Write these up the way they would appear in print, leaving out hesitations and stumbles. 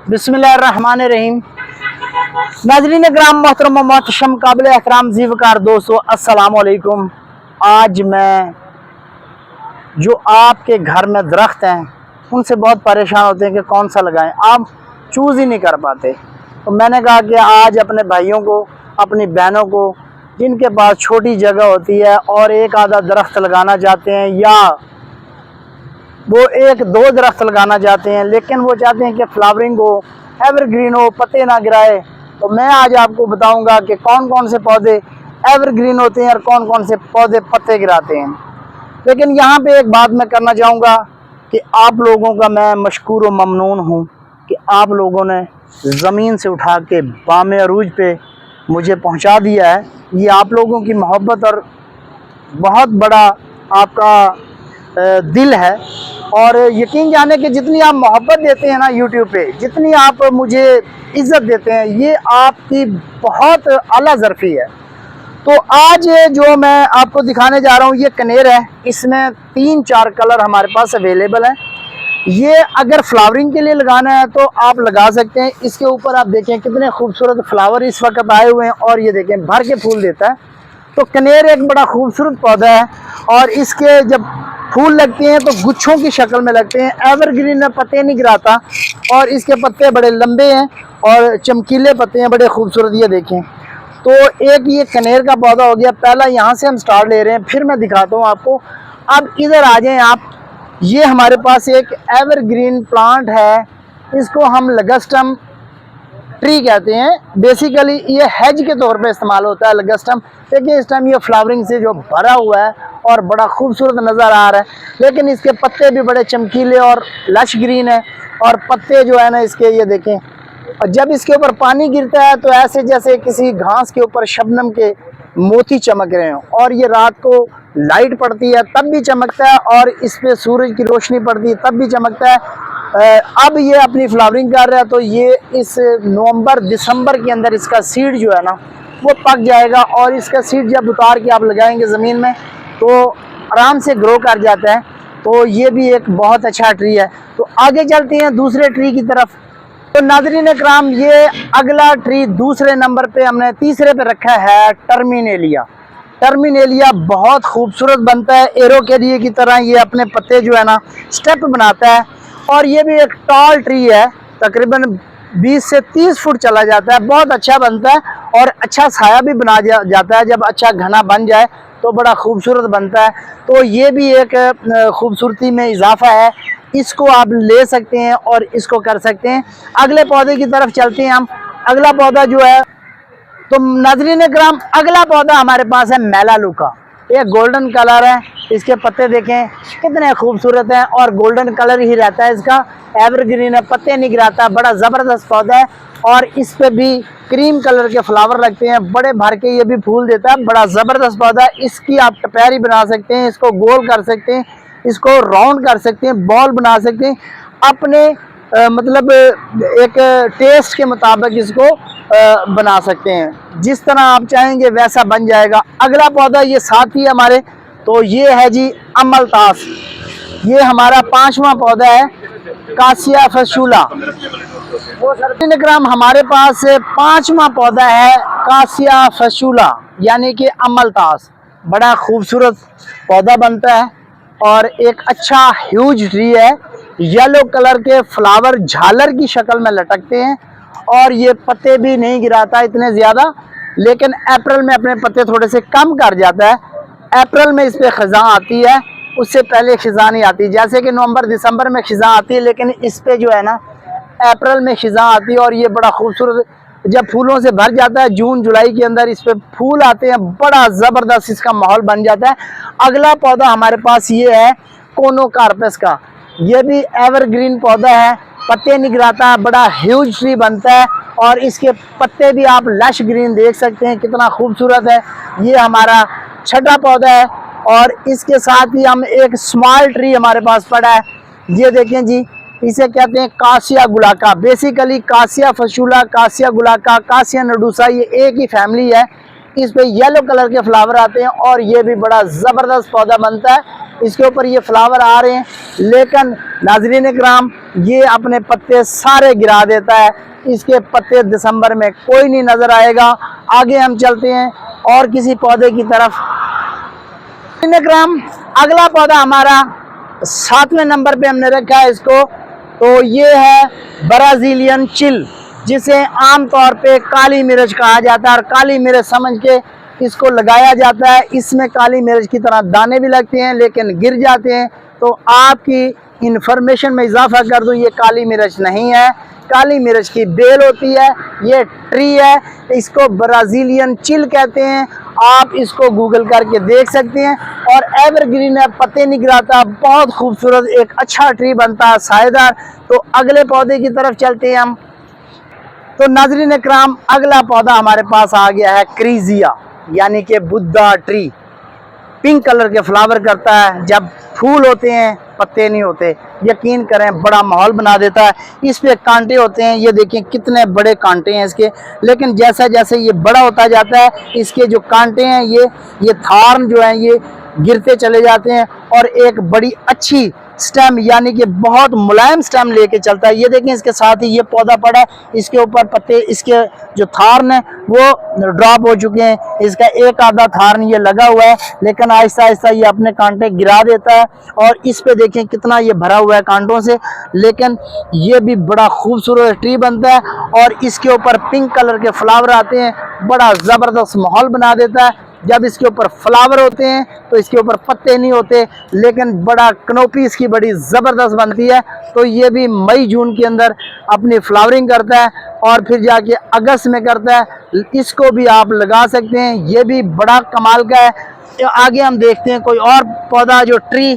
बिस्मिल्लाहिर्रहमानिर्रहीम। नाज़रीन ग्राम मोहतरम मोहतशम काबिल एहतराम ज़ीवकार दोस्तों, अस्सलाम वालेकुम। आज मैं जो आपके घर में दरख्त हैं उनसे बहुत परेशान होते हैं कि कौन सा लगाएं, आप चूज़ ही नहीं कर पाते। तो मैंने कहा कि आज अपने भाइयों को, अपनी बहनों को, जिनके पास छोटी जगह होती है और एक आधा दरख्त लगाना चाहते हैं या वो एक दो दरख्त लगाना चाहते हैं, लेकिन वो चाहते हैं कि फ्लावरिंग हो, एवरग्रीन हो, पत्ते ना गिराए, तो मैं आज आपको बताऊंगा कि कौन कौन से पौधे एवरग्रीन होते हैं और कौन कौन से पौधे पत्ते गिराते हैं। लेकिन यहाँ पे एक बात मैं करना चाहूँगा कि आप लोगों का मैं मशकूर व ममनून हूँ कि आप लोगों ने ज़मीन से उठा के बामे अरूज पे मुझे पहुँचा दिया है। ये आप लोगों की मोहब्बत और बहुत बड़ा आपका दिल है। और यकीन जाने कि जितनी आप मोहब्बत देते हैं ना यूट्यूब पे, जितनी आप मुझे इज़्ज़त देते हैं, ये आपकी बहुत आला ज़रफ़ी है। तो आज जो मैं आपको दिखाने जा रहा हूँ ये कनेर है। इसमें 3-4 कलर हमारे पास अवेलेबल हैं। ये अगर फ्लावरिंग के लिए लगाना है तो आप लगा सकते हैं। इसके ऊपर आप देखें कितने खूबसूरत फ्लावर इस वक्त आए हुए हैं और ये देखें भर के फूल देता है। तो कनेर एक बड़ा खूबसूरत पौधा है और इसके जब फूल लगते हैं तो गुच्छों की शक्ल में लगते हैं। एवरग्रीन में पत्ते नहीं गिराता और इसके पत्ते बड़े लंबे हैं और चमकीले पत्ते हैं, बड़े खूबसूरत। ये देखें, तो एक ये कनेर का पौधा हो गया। पहला यहाँ से हम स्टार्ट ले रहे हैं, फिर मैं दिखाता हूँ आपको। अब इधर आ जाएं आप। ये हमारे पास एक एवरग्रीन प्लांट है, इसको हम लगस्टम ट्री कहते हैं। बेसिकली ये हेज के तौर पे इस्तेमाल होता है लगस्टम। देखिए इस टाइम ये फ्लावरिंग से जो भरा हुआ है और बड़ा खूबसूरत नज़र आ रहा है, लेकिन इसके पत्ते भी बड़े चमकीले और लश ग्रीन है। और पत्ते जो है ना इसके, ये देखें, और जब इसके ऊपर पानी गिरता है तो ऐसे जैसे किसी घास के ऊपर शबनम के मोती चमक रहे हों। और ये रात को लाइट पड़ती है तब भी चमकता है और इस पे सूरज की रोशनी पड़ती है तब भी चमकता है। अब ये अपनी फ्लावरिंग कर रहा है, तो ये इस नवंबर दिसंबर के अंदर इसका सीड जो है ना वो पक जाएगा और इसका सीड जब उतार के आप लगाएंगे ज़मीन में तो आराम से ग्रो कर जाता है। तो ये भी एक बहुत अच्छा ट्री है। तो आगे चलते हैं दूसरे ट्री की तरफ। तो नाज़रीन इकराम, ये अगला ट्री दूसरे नंबर पे हमने तीसरे पे रखा है टर्मिनेलिया। टर्मिनेलिया बहुत खूबसूरत बनता है, एरोकेरिया की तरह ये अपने पत्ते जो है ना स्टेप बनाता है। और ये भी एक टॉल ट्री है, तकरीबन 20 से 30 फुट चला जाता है। बहुत अच्छा बनता है और अच्छा साया भी बना जाता है। जब अच्छा घना बन जाए तो बड़ा खूबसूरत बनता है। तो ये भी एक खूबसूरती में इजाफा है, इसको आप ले सकते हैं और इसको कर सकते हैं। अगले पौधे की तरफ चलते हैं हम। अगला पौधा जो है, तो नाज़रीन इकराम, अगला पौधा हमारे पास है मेलालुका। ये गोल्डन कलर है, इसके पत्ते देखें कितने खूबसूरत हैं और गोल्डन कलर ही रहता है इसका। एवरग्रीन है, पत्ते नहीं गिराता, बड़ा ज़बरदस्त पौधा है। और इस पे भी क्रीम कलर के फ्लावर लगते हैं, बड़े भर के ये भी फूल देता है। बड़ा ज़बरदस्त पौधा है। इसकी आप टपैरी बना सकते हैं, इसको गोल कर सकते हैं, इसको राउंड कर सकते हैं, बॉल बना सकते हैं अपने मतलब एक टेस्ट के मुताबिक इसको बना सकते हैं। जिस तरह आप चाहेंगे वैसा बन जाएगा। अगला पौधा ये साथी हमारे, तो ये है जी अमलतास। ये हमारा 5वां पौधा है, कासिया फशूला। ग्राम हमारे पास 5वां पौधा है कासिया फशूला, यानी कि अमलतास। बड़ा खूबसूरत पौधा बनता है और एक अच्छा ह्यूज ट्री है। येलो कलर के फ्लावर झालर की शक्ल में लटकते हैं और ये पत्ते भी नहीं गिराता इतने ज़्यादा, लेकिन अप्रैल में अपने पत्ते थोड़े से कम कर जाता है। अप्रैल में इस पर ख़ज़ां आती है, उससे पहले ख़ज़ां नहीं आती। जैसे कि नवंबर दिसंबर में ख़ज़ां आती है, लेकिन इस पे जो है ना अप्रैल में ख़ज़ां आती है। और ये बड़ा खूबसूरत जब फूलों से भर जाता है, जून जुलाई के अंदर इस पे फूल आते हैं, बड़ा ज़बरदस्त इसका माहौल बन जाता है। अगला पौधा हमारे पास ये है कोनोकार्पस का। ये भी एवरग्रीन पौधा है, पत्ते नहीं गिराता, बड़ा ह्यूज ट्री बनता है और इसके पत्ते भी आप लश ग्रीन देख सकते हैं, कितना खूबसूरत है। ये हमारा छठा पौधा है। और इसके साथ ही हम एक स्मॉल ट्री हमारे पास पड़ा है, ये देखें जी, इसे कहते हैं कासिया गुलाका। बेसिकली कासिया फशूला, कासिया गुलाका, कासिया नडूसा, ये एक ही फैमिली है। इस पे येलो कलर के फ्लावर आते हैं और ये भी बड़ा ज़बरदस्त पौधा बनता है। इसके ऊपर ये फ्लावर आ रहे हैं, लेकिन नाज़रीन इकराम ये अपने पत्ते सारे गिरा देता है। इसके पत्ते दिसंबर में कोई नहीं नज़र आएगा। आगे हम चलते हैं और किसी पौधे की तरफ। इकराम अगला पौधा हमारा 7वें नंबर पे हमने रखा है इसको, तो ये है ब्राज़ीलियन चिल, जिसे आमतौर पे काली मिर्च कहा जाता है और काली मिर्च समझ के इसको लगाया जाता है। इसमें काली मिर्च की तरह दाने भी लगते हैं लेकिन गिर जाते हैं। तो आपकी इंफॉर्मेशन में इजाफा कर दूं, ये काली मिर्च नहीं है, काली मिर्च की बेल होती है। ये ट्री है, इसको ब्राज़ीलियन चिल कहते हैं। आप इसको गूगल करके देख सकते हैं और एवरग्रीन है, पत्ते नहीं गिराता, बहुत खूबसूरत एक अच्छा ट्री बनता है, सायेदार। तो अगले पौधे की तरफ चलते हैं हम। तो नाज़रीन इकराम अगला पौधा हमारे पास आ गया है क्रीजिया, यानी कि बुद्धा ट्री। पिंक कलर के फ्लावर करता है, जब फूल होते हैं पत्ते नहीं होते। यकीन करें बड़ा माहौल बना देता है। इस पे कांटे होते हैं, ये देखें कितने बड़े कांटे हैं इसके, लेकिन जैसा जैसे ये बड़ा होता जाता है इसके जो कांटे हैं ये थार्न जो हैं ये गिरते चले जाते हैं और एक बड़ी अच्छी स्टेम यानी कि बहुत मुलायम स्टेम लेके चलता है। ये देखें इसके साथ ही ये पौधा पड़ा है, इसके ऊपर पत्ते, इसके जो थार्न है वो ड्रॉप हो चुके हैं। इसका एक आधा थार्न ये लगा हुआ है, लेकिन आहिस्ता आहिस्ता ये अपने कांटे गिरा देता है और इस पे देखें कितना ये भरा हुआ है कांटों से। लेकिन ये भी बड़ा खूबसूरत ट्री बनता है और इसके ऊपर पिंक कलर के फ्लावर आते हैं, बड़ा ज़बरदस्त माहौल बना देता है। जब इसके ऊपर फ्लावर होते हैं तो इसके ऊपर पत्ते नहीं होते, लेकिन बड़ा कनोपी इसकी बड़ी ज़बरदस्त बनती है। तो ये भी मई जून के अंदर अपनी फ्लावरिंग करता है और फिर जाके अगस्त में करता है। इसको भी आप लगा सकते हैं, ये भी बड़ा कमाल का है। आगे हम देखते हैं कोई और पौधा जो ट्री।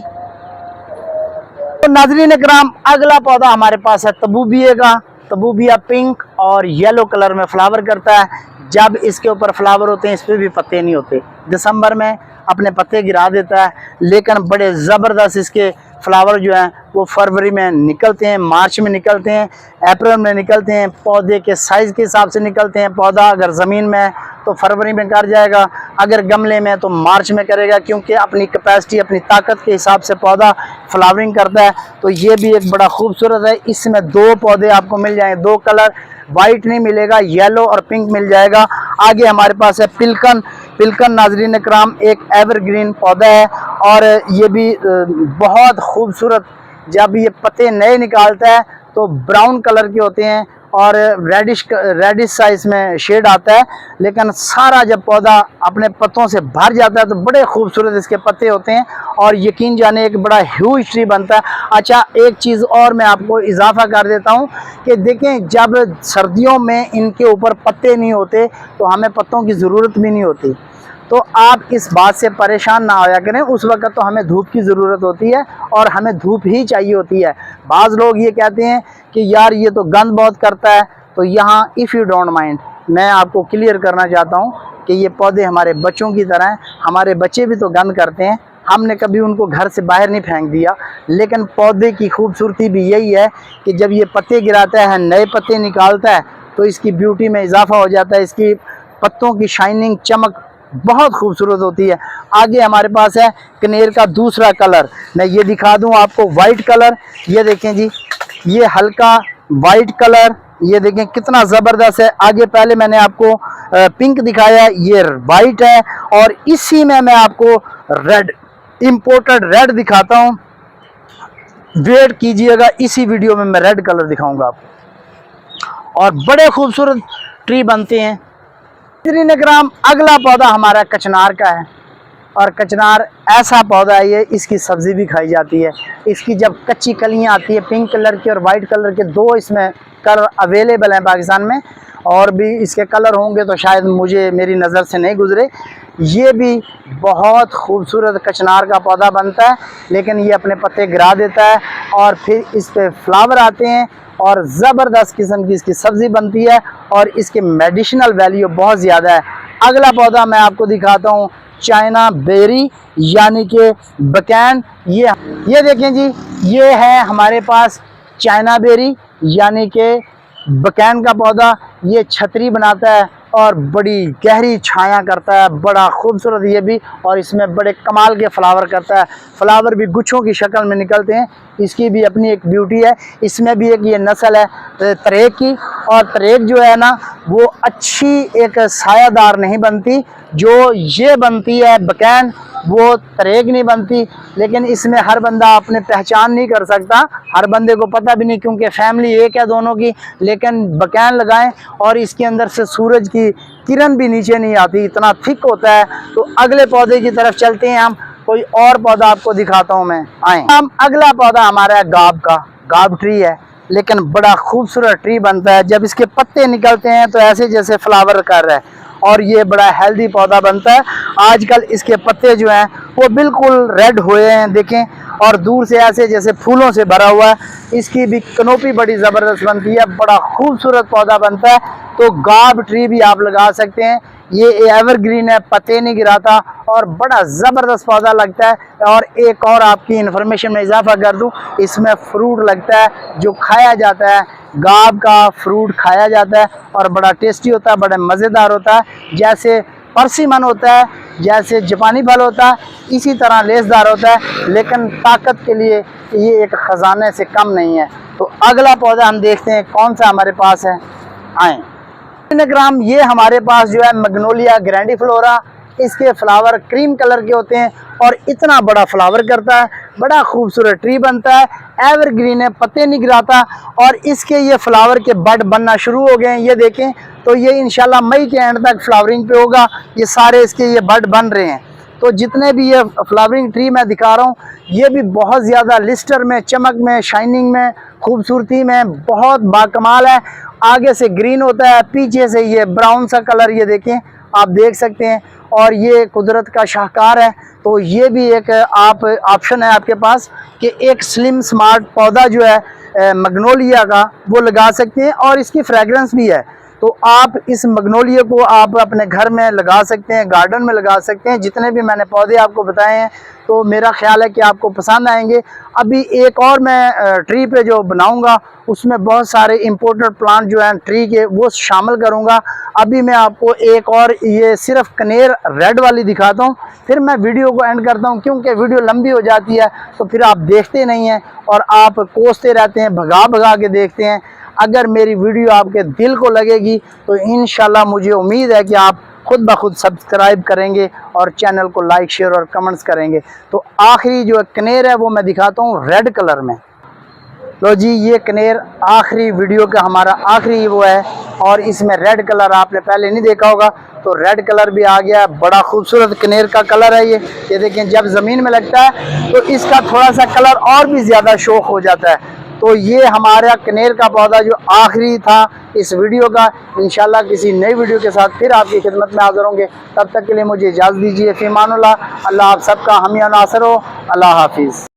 तो नाज़रीन इकराम अगला पौधा हमारे पास है तबूबिया का। तबूबिया पिंक और येलो कलर में फ्लावर करता है। जब इसके ऊपर फ्लावर होते हैं इस पर भी पत्ते नहीं होते। दिसंबर में अपने पत्ते गिरा देता है, लेकिन बड़े ज़बरदस्त इसके फ्लावर जो हैं वो फरवरी में निकलते हैं, मार्च में निकलते हैं, अप्रैल में निकलते हैं। पौधे के साइज़ के हिसाब से निकलते हैं। पौधा अगर ज़मीन में है तो फरवरी में कर जाएगा, अगर गमले में तो मार्च में करेगा, क्योंकि अपनी कैपेसिटी अपनी ताकत के हिसाब से पौधा फ्लावरिंग करता है। तो ये भी एक बड़ा खूबसूरत है। इसमें दो पौधे आपको मिल जाएंगे, दो कलर, वाइट नहीं मिलेगा, येलो और पिंक मिल जाएगा। आगे हमारे पास है पिलकन। पिलकन नाज़रीन इकराम एक एवरग्रीन पौधा है और ये भी बहुत खूबसूरत, जब ये पत्ते नए निकालता है तो ब्राउन कलर के होते हैं और रेडिश साइज में शेड आता है, लेकिन सारा जब पौधा अपने पत्तों से भर जाता है तो बड़े खूबसूरत इसके पत्ते होते हैं और यकीन जाने एक बड़ा ह्यूज ट्री बनता है। अच्छा, एक चीज़ और मैं आपको इजाफा कर देता हूँ कि देखें जब सर्दियों में इनके ऊपर पत्ते नहीं होते तो हमें पत्तों की ज़रूरत भी नहीं होती। तो आप इस बात से परेशान ना होया करें, उस वक्त तो हमें धूप की ज़रूरत होती है और हमें धूप ही चाहिए होती है। बाज़ लोग ये कहते हैं कि यार ये तो गंद बहुत करता है, तो यहाँ इफ़ यू डोंट माइंड मैं आपको क्लियर करना चाहता हूँ कि ये पौधे हमारे बच्चों की तरह हैं। हमारे बच्चे भी तो गंद करते हैं, हमने कभी उनको घर से बाहर नहीं फेंक दिया, लेकिन पौधे की खूबसूरती भी यही है कि जब ये पत्ते गिराता है, नए पत्ते निकालता है, तो इसकी ब्यूटी में इजाफा हो जाता है। इसकी पत्तों की शाइनिंग, चमक बहुत खूबसूरत होती है। आगे हमारे पास है कनेर का दूसरा कलर, मैं ये दिखा दूं आपको, वाइट कलर। ये देखें जी, ये हल्का वाइट कलर, ये देखें कितना ज़बरदस्त है। आगे पहले मैंने आपको पिंक दिखाया, ये वाइट है और इसी में मैं आपको रेड, इंपोर्टेड रेड दिखाता हूँ। वेट कीजिएगा, इसी वीडियो में मैं रेड कलर दिखाऊंगा आपको और बड़े खूबसूरत ट्री बनते हैं। इकराम अगला पौधा हमारा कचनार का है और कचनार ऐसा पौधा है, ये इसकी सब्ज़ी भी खाई जाती है। इसकी जब कच्ची कलियां आती है, पिंक कलर की और वाइट कलर के दो इसमें कलर अवेलेबल हैं पाकिस्तान में, और भी इसके कलर होंगे तो शायद मुझे मेरी नज़र से नहीं गुजरे। ये भी बहुत खूबसूरत कचनार का पौधा बनता है, लेकिन ये अपने पत्ते गिरा देता है और फिर इस पे फ्लावर आते हैं और ज़बरदस्त किस्म की इसकी सब्ज़ी बनती है और इसके मेडिसिनल वैल्यू बहुत ज़्यादा है। अगला पौधा मैं आपको दिखाता हूँ, चाइना बेरी यानी कि बकैन। ये देखें जी, ये है हमारे पास चाइना बेरी यानी कि बकैन का पौधा। ये छतरी बनाता है और बड़ी गहरी छाया करता है, बड़ा खूबसूरत ये भी। और इसमें बड़े कमाल के फ्लावर करता है, फ्लावर भी गुच्छों की शक्ल में निकलते हैं। इसकी भी अपनी एक ब्यूटी है। इसमें भी एक ये नस्ल है तरेक की, और तरेक जो है ना वो अच्छी एक सायादार नहीं बनती, जो ये बनती है बकैन, वो तरेक नहीं बनती। लेकिन इसमें हर बंदा अपने पहचान नहीं कर सकता, हर बंदे को पता भी नहीं, क्योंकि फैमिली एक है दोनों की। लेकिन बकैन लगाएं और इसके अंदर से सूरज की किरण भी नीचे नहीं आती, इतना थिक होता है। तो अगले पौधे की तरफ चलते हैं हम, कोई और पौधा आपको दिखाता हूँ मैं। आए हम, अगला पौधा हमारा है गाब का। गाब ट्री है, लेकिन बड़ा खूबसूरत ट्री बनता है। जब इसके पत्ते निकलते हैं तो ऐसे जैसे फ्लावर कर रहा है, और ये बड़ा हेल्दी पौधा बनता है। आजकल इसके पत्ते जो हैं वो बिल्कुल रेड हुए हैं, देखें, और दूर से ऐसे जैसे फूलों से भरा हुआ है। इसकी भी कनोपी बड़ी ज़बरदस्त बनती है, बड़ा खूबसूरत पौधा बनता है। तो गाब ट्री भी आप लगा सकते हैं। ये एवरग्रीन है, पत्ते नहीं गिराता, और बड़ा ज़बरदस्त पौधा लगता है। और एक और आपकी इन्फॉर्मेशन में इजाफा कर दूं, इसमें फ्रूट लगता है जो खाया जाता है। गाब का फ्रूट खाया जाता है और बड़ा टेस्टी होता है, बड़ा मज़ेदार होता है। जैसे परसिमन होता है, जैसे जापानी फल होता है, इसी तरह लेसदार होता है, लेकिन ताकत के लिए ये एक ख़जाने से कम नहीं है। तो अगला पौधा हम देखते हैं कौन सा हमारे पास है। आए ग्राम, ये हमारे पास जो है मैग्नोलिया ग्रैंडिफ्लोरा। इसके फ्लावर क्रीम कलर के होते हैं और इतना बड़ा फ्लावर करता है, बड़ा खूबसूरत ट्री बनता है। एवरग्रीन है, पत्ते नहीं गिराता, और इसके ये फ्लावर के बड बनना शुरू हो गए हैं। ये देखें, तो ये इंशाल्लाह मई के एंड तक फ्लावरिंग पे होगा। ये सारे इसके ये बड बन रहे हैं। तो जितने भी ये फ्लावरिंग ट्री मैं दिखा रहा हूँ, ये भी बहुत ज़्यादा लिस्टर में, चमक में, शाइनिंग में, खूबसूरती में बहुत बाकमाल है। आगे से ग्रीन होता है, पीछे से ये ब्राउन सा कलर, ये देखें, आप देख सकते हैं। और ये कुदरत का शाहकार है। तो ये भी एक आप ऑप्शन है आपके पास कि एक स्लिम स्मार्ट पौधा जो है मैग्नोलिया का, वो लगा सकते हैं। और इसकी फ्रेगरेंस भी है, तो आप इस मैग्नोलिया को आप अपने घर में लगा सकते हैं, गार्डन में लगा सकते हैं। जितने भी मैंने पौधे आपको बताए हैं, तो मेरा ख्याल है कि आपको पसंद आएंगे। अभी एक और मैं ट्री पे जो बनाऊंगा, उसमें बहुत सारे इम्पोर्टेंट प्लांट जो हैं ट्री के, वो शामिल करूंगा। अभी मैं आपको एक और ये सिर्फ कनेर रेड वाली दिखाता हूँ, फिर मैं वीडियो को एंड करता हूँ, क्योंकि वीडियो लंबी हो जाती है तो फिर आप देखते नहीं हैं और आप कोसते रहते हैं, भगा भगा के देखते हैं। अगर मेरी वीडियो आपके दिल को लगेगी तो इंशाल्लाह मुझे उम्मीद है कि आप खुद ब खुद सब्सक्राइब करेंगे और चैनल को लाइक, शेयर और कमेंट्स करेंगे। तो आखिरी जो कनेर है वो मैं दिखाता हूँ रेड कलर में। लो जी, ये कनेर आखिरी वीडियो का हमारा आखिरी वो है, और इसमें रेड कलर आपने पहले नहीं देखा होगा, तो रेड कलर भी आ गया। बड़ा खूबसूरत कनेर का कलर है ये देखें। जब ज़मीन में लगता है तो इसका थोड़ा सा कलर और भी ज़्यादा शौक हो जाता है। तो ये हमारा कनेर का पौधा जो आखिरी था इस वीडियो का। इंशाल्लाह किसी नई वीडियो के साथ फिर आपकी खिदमत में हाज़िर होंगे। तब तक के लिए मुझे इजाज़त दीजिए। फ़ी अमानुल्लाह। अल्लाह आप सबका हामी नासर हो। अल्लाह हाफिज़।